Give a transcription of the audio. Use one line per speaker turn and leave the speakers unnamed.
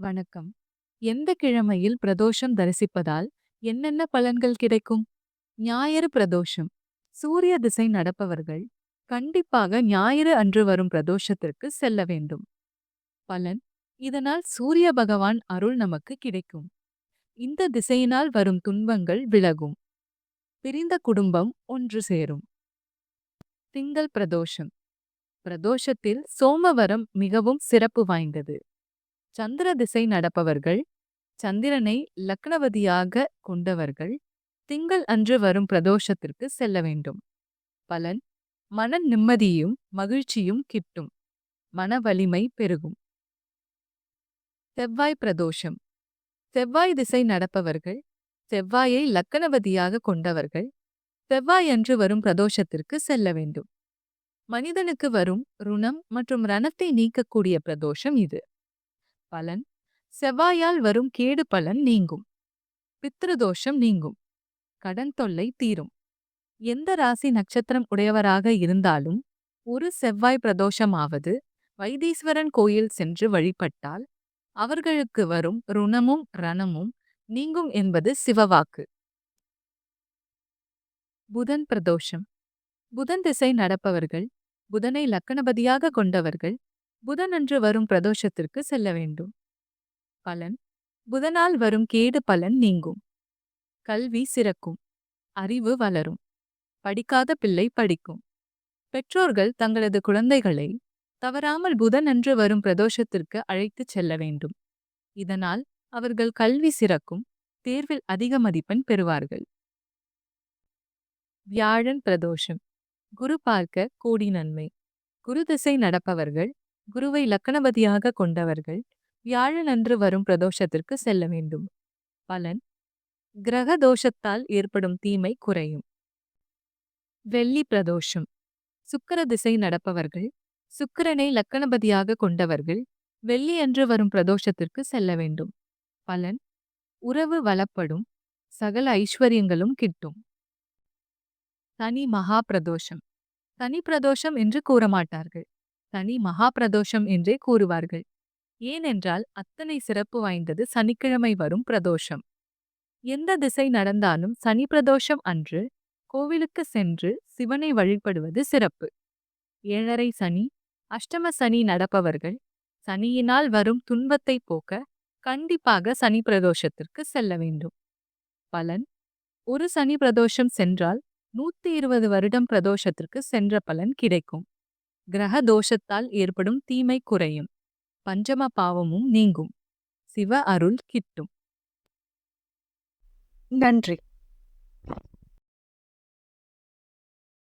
வணக்கம். எந்த கிழமையில் பிரதோஷம் தரிசிப்பதால் என்னென்ன பலன்கள் கிடைக்கும்? ஞாயிறு பிரதோஷம். சூரிய திசை நடப்பவர்கள் கண்டிப்பாக ஞாயிறு அன்று வரும் பிரதோஷத்திற்கு செல்ல வேண்டும். பலன்: இதனால் சூரிய பகவான் அருள் நமக்கு கிடைக்கும். இந்த திசையினால் வரும் துன்பங்கள் விலகும். பிரிந்த குடும்பம் ஒன்று சேரும். திங்கள் பிரதோஷம். பிரதோஷத்தில் சோமவரம் மிகவும் சிறப்பு வாய்ந்தது. சந்திர திசை நடப்பவர்கள், சந்திரனை லக்னவதியாக கொண்டவர்கள் திங்கள் அன்று வரும் பிரதோஷத்திற்கு செல்ல வேண்டும். பலன்: மன நிம்மதியும் மகிழ்ச்சியும் கிட்டும். மன வலிமை பெருகும். செவ்வாய் பிரதோஷம். செவ்வாய் திசை நடப்பவர்கள், செவ்வாயை லக்னவதியாக கொண்டவர்கள் செவ்வாய் அன்று வரும் பிரதோஷத்திற்கு செல்ல வேண்டும். மனிதனுக்கு வரும் ருணம் மற்றும் ரணத்தை நீக்கக்கூடிய பிரதோஷம் இது. பலன்: செவ்வாயால் வரும் கேடு பலன் நீங்கும். பித்ருதோஷம் நீங்கும். கடன் தொல்லை தீரும். எந்த ராசி நட்சத்திரம் உடையவராக இருந்தாலும் ஒரு செவ்வாய் பிரதோஷமாவது வைத்தீஸ்வரன் கோயில் சென்று வழிபட்டால் அவர்களுக்கு வரும் ருணமும் ரணமும் நீங்கும் என்பது சிவவாக்கு. புதன் பிரதோஷம். புதன் திசை நடப்பவர்கள், புதனை லக்கணபதியாக கொண்டவர்கள் புதன் அன்று வரும் பிரதோஷத்திற்கு செல்ல வேண்டும். பலன்: புதனால் வரும் கேடு பலன் நீங்கும். கல்வி சிறக்கும். அறிவு வளரும். படிக்காத பிள்ளை படிக்கும். பெற்றோர்கள் தங்களது குழந்தைகளை தவறாமல் புதன் அன்று வரும் பிரதோஷத்திற்கு அழைத்துச் செல்ல வேண்டும். இதனால் அவர்கள் கல்வி சிறக்கும். தேர்வில் அதிக மதிப்பெண் பெறுவார்கள். வியாழன் பிரதோஷம். குரு பார்க்க கோடி நன்மை. குரு திசை நடப்பவர்கள், குருவை லக்கணபதியாக கொண்டவர்கள் வியாழன் அன்று வரும் பிரதோஷத்திற்கு செல்ல வேண்டும். பலன்: கிரக தோஷத்தால் ஏற்படும் தீமை குறையும். வெள்ளி பிரதோஷம். சுக்கிர திசை நடப்பவர்கள், சுக்கிரனை லக்கணபதியாக கொண்டவர்கள் வெள்ளி அன்று வரும் பிரதோஷத்திற்கு செல்ல வேண்டும். பலன்: உறவு வளப்படும். சகல ஐஸ்வர்யங்களும் கிட்டும். சனி மகா பிரதோஷம். சனி பிரதோஷம் என்று கூறமாட்டார்கள், சனி மகா பிரதோஷம் என்றே கூறுவார்கள். ஏனென்றால் அத்தனை சிறப்பு வாய்ந்தது சனிக்கிழமை வரும் பிரதோஷம். எந்த திசை நடந்தாலும் சனி பிரதோஷம் அன்று கோவிலுக்கு சென்று சிவனை வழிபடுவது சிறப்பு. ஏழரை சனி, அஷ்டம சனி நடப்பவர்கள் சனியினால் வரும் துன்பத்தை போக்க கண்டிப்பாக சனி பிரதோஷத்திற்கு செல்ல வேண்டும். பலன்: ஒரு சனி பிரதோஷம் சென்றால் 120 வருடம் பிரதோஷத்திற்கு சென்ற பலன் கிடைக்கும். கிரக தோஷத்தால் ஏற்படும் தீமை குறையும். பஞ்சம பாவமும் நீங்கும். சிவ அருள் கிட்டும்.
நன்றி.